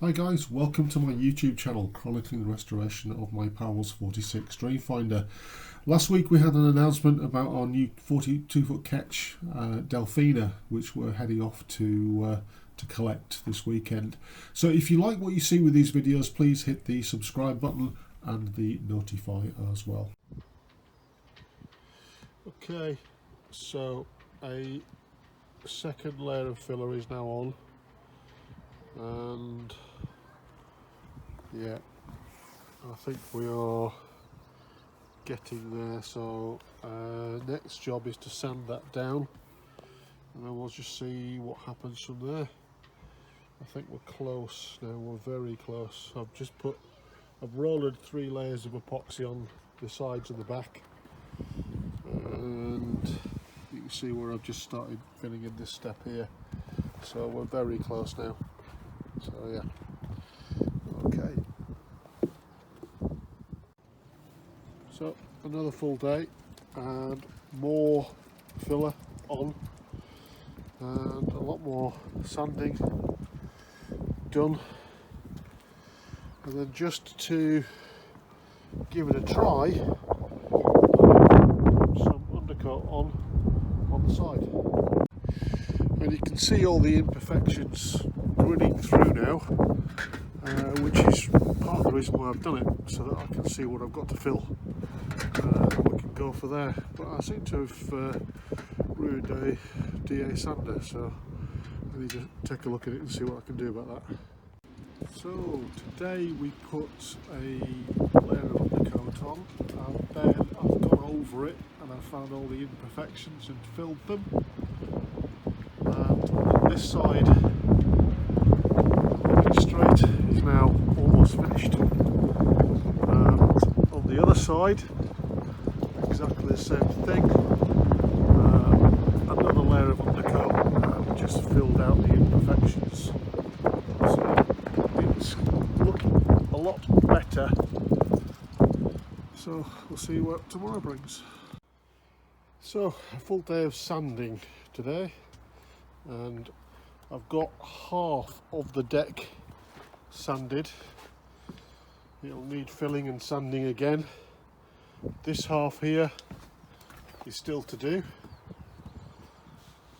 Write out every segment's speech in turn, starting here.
Hi guys, welcome to my YouTube channel chronicling the restoration of my Powell's 46 Dreamfinder. Last week we had an announcement about our new 42-foot ketch Delfina, which we're heading off to collect this weekend. So if you like what you see with these videos, please hit the subscribe button and the notify as well. Okay, so a second layer of filler is now on, and yeah, I think we are getting there. So next job is to sand that down, and then we'll just see what happens from there. I think we're close now, we're very close. I've rolled 3 layers of epoxy on the sides and the back, and you can see where I've just started filling in this step here. So we're very close now. So yeah, okay. So another full day and more filler on and a lot more sanding done, and then just to give it a try, some undercoat on the side, and you can see all the imperfections running through now, which is part of the reason why I've done it, so that I can see what I've got to fill. We can go for there, but I seem to have ruined a DA sander, so I need to take a look at it and see what I can do about that. So today we put a layer of undercoat on, and then I've gone over it and I've found all the imperfections and filled them. And on this side, straight, is now almost finished. And on the other side, exactly the same thing. Another layer of undercoat and just filled out the imperfections. So it's looking a lot better. So we'll see what tomorrow brings. So a full day of sanding today, and I've got half of the deck sanded. It'll need filling and sanding again. This half here is still to do,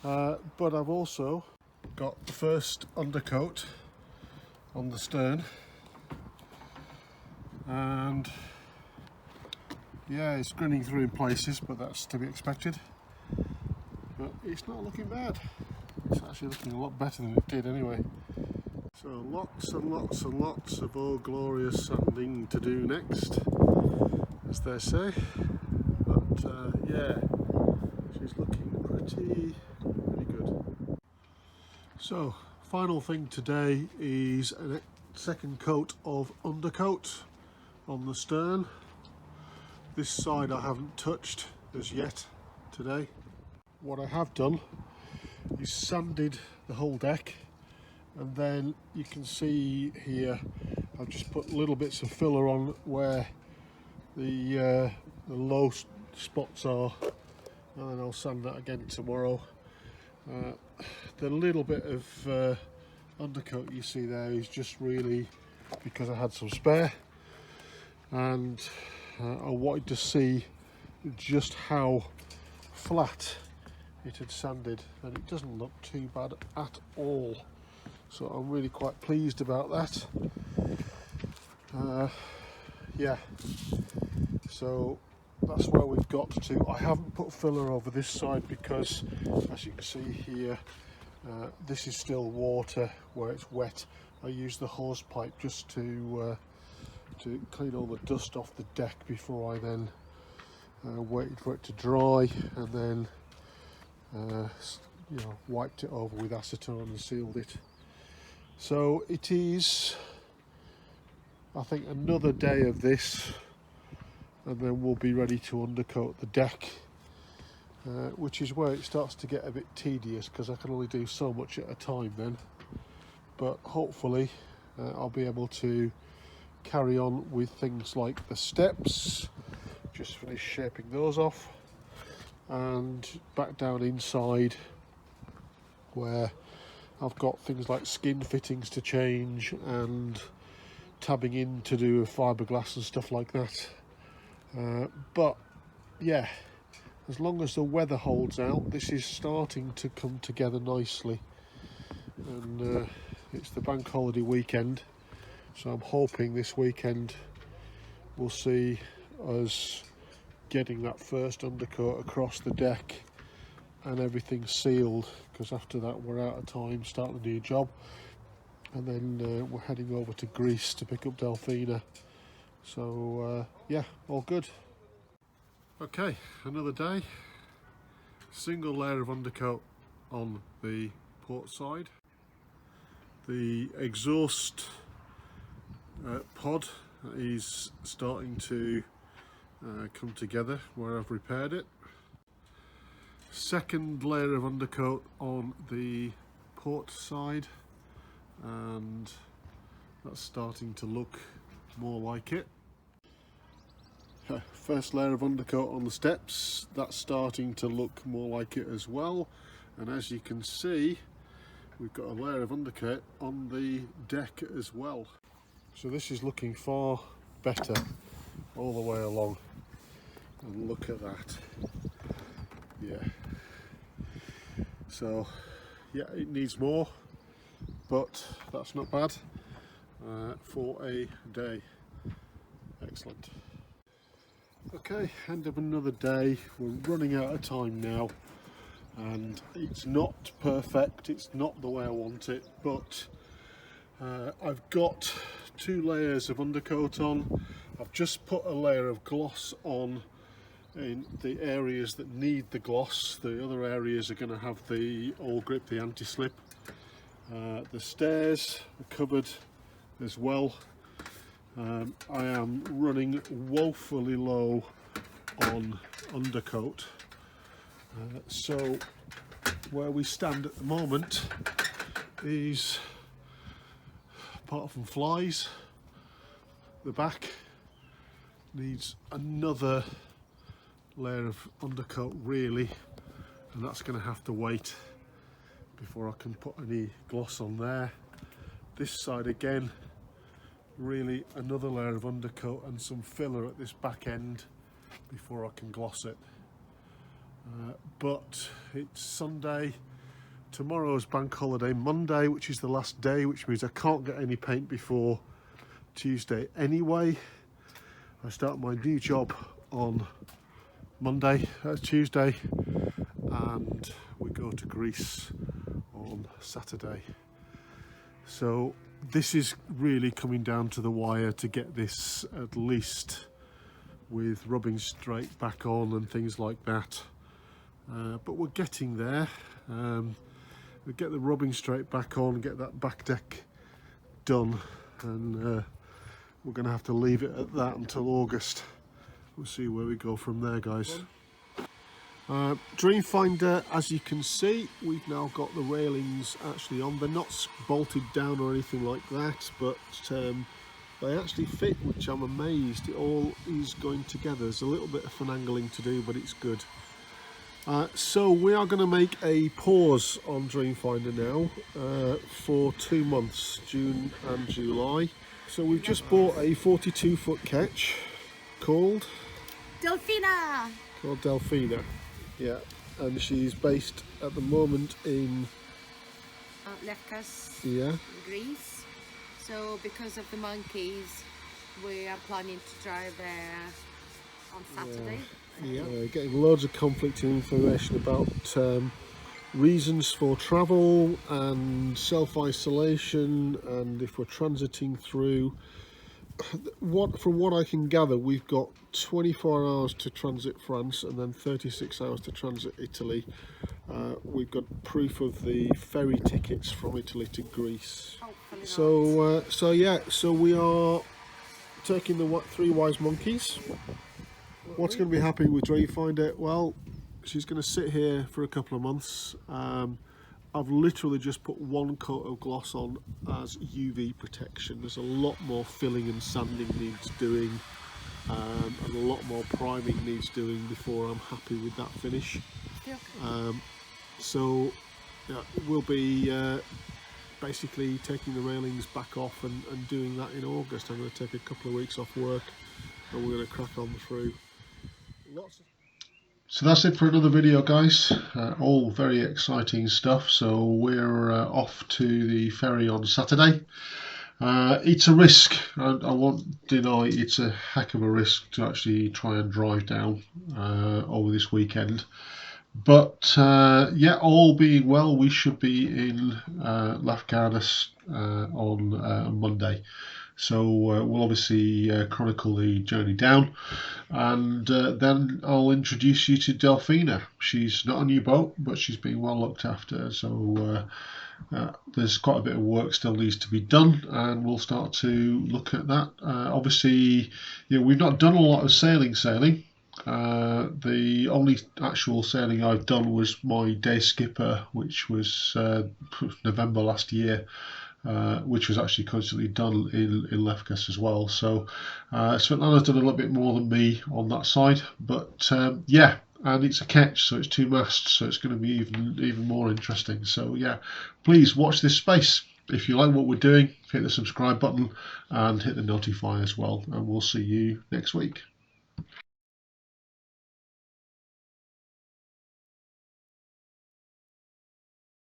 but I've also got the first undercoat on the stern, and yeah, it's grinning through in places, but that's to be expected. But it's not looking bad. It's actually looking a lot better than it did anyway. So lots and lots and lots of oh glorious sanding to do next, as they say. But yeah, she's looking pretty good. So final thing today is a second coat of undercoat on the stern. This side I haven't touched as yet today. What I have done is sanded the whole deck, and then you can see here I've just put little bits of filler on where the low spots are, and then I'll sand that again tomorrow. The little bit of undercoat you see there is just really because I had some spare, and I wanted to see just how flat it had sanded, and it doesn't look too bad at all. So I'm really quite pleased about that. Yeah, so that's where we've got to. I haven't put filler over this side because, as you can see here, this is still water where it's wet. I use the hose pipe just to clean all the dust off the deck before I then waited for it to dry, and then wiped it over with acetone and sealed it. So it is, I think, another day of this, and then we'll be ready to undercoat the deck, which is where it starts to get a bit tedious because I can only do so much at a time then. But hopefully I'll be able to carry on with things like the steps, just finish shaping those off, and back down inside where I've got things like skin fittings to change and tabbing in to do fiberglass and stuff like that. But yeah, as long as the weather holds out, this is starting to come together nicely. And it's the bank holiday weekend, so I'm hoping this weekend we'll see us getting that first undercoat across the deck and everything sealed, because after that we're out of time starting a new job, and then we're heading over to Greece to pick up Delphina. So yeah, all good. Okay, another day. Single layer of undercoat on the port side. The exhaust pod is starting to come together where I've repaired it. Second layer of undercoat on the port side, and that's starting to look more like it. First layer of undercoat on the steps, that's starting to look more like it as well. And as you can see, we've got a layer of undercoat on the deck as well. So this is looking far better all the way along. And look at that. Yeah. So yeah, it needs more, but that's not bad for a day. Excellent. Okay, end of another day. We're running out of time now, and it's not perfect, it's not the way I want it, but I've got 2 layers of undercoat on. I've just put a layer of gloss on in the areas that need the gloss. The other areas are going to have the all grip, the anti-slip. The stairs are covered as well. I am running woefully low on undercoat, so where we stand at the moment is, apart from flies, the back needs another layer of undercoat really, and that's going to have to wait before I can put any gloss on there. This side again, really another layer of undercoat and some filler at this back end before I can gloss it. But it's Sunday, tomorrow's bank holiday Monday, which is the last day, which means I can't get any paint before Tuesday anyway. I start my new job on Tuesday, and we go to Greece on Saturday. So this is really coming down to the wire to get this at least with rubbing straight back on and things like that. But we're getting there. We get the rubbing straight back on, get that back deck done, and we're going to have to leave it at that until August. We'll see where we go from there, guys. Dreamfinder, as you can see, we've now got the railings actually on. They're not bolted down or anything like that, but they actually fit, which I'm amazed. It all is going together. There's a little bit of finagling to do, but it's good. So we are going to make a pause on Dreamfinder now for 2 months, June and July. So we've just bought a 42-foot ketch called Delphina. Yeah, and she's based at the moment in Lefkas, yeah, Greece. So because of the monkeys, we are planning to drive there on Saturday. Yeah. Getting loads of conflicting information about reasons for travel and self-isolation, and if we're transiting through. From what I can gather, we've got 24 hours to transit France and then 36 hours to transit Italy. We've got proof of the ferry tickets from Italy to Greece. So we are taking the 3 wise monkeys. What's going to be happening with Dreamfinder? Well, she's going to sit here for a couple of months. I've literally just put 1 coat of gloss on as UV protection. There's a lot more filling and sanding needs doing, and a lot more priming needs doing before I'm happy with that finish. So we'll be basically taking the railings back off and doing that in August. I'm going to take a couple of weeks off work and we're going to crack on through. So that's it for another video, guys. All very exciting stuff. So we're off to the ferry on Saturday. It's a risk, and I won't deny it's a heck of a risk to actually try and drive down over this weekend. But yeah, all being well, we should be in Lafcarnas on Monday. So we'll obviously chronicle the journey down, and then I'll introduce you to Delphina. She's not a new boat, but she's being well looked after. So there's quite a bit of work still needs to be done, and we'll start to look at that. Obviously, we've not done a lot of sailing. The only actual sailing I've done was my day skipper, which was November last year, which was actually constantly done in Lefkas as well. So Svetlana's done a little bit more than me on that side, but yeah, and it's a ketch, so it's 2 masts, so it's going to be even more interesting. So yeah, please watch this space. If you like what we're doing, hit the subscribe button and hit the notify as well, and we'll see you next week.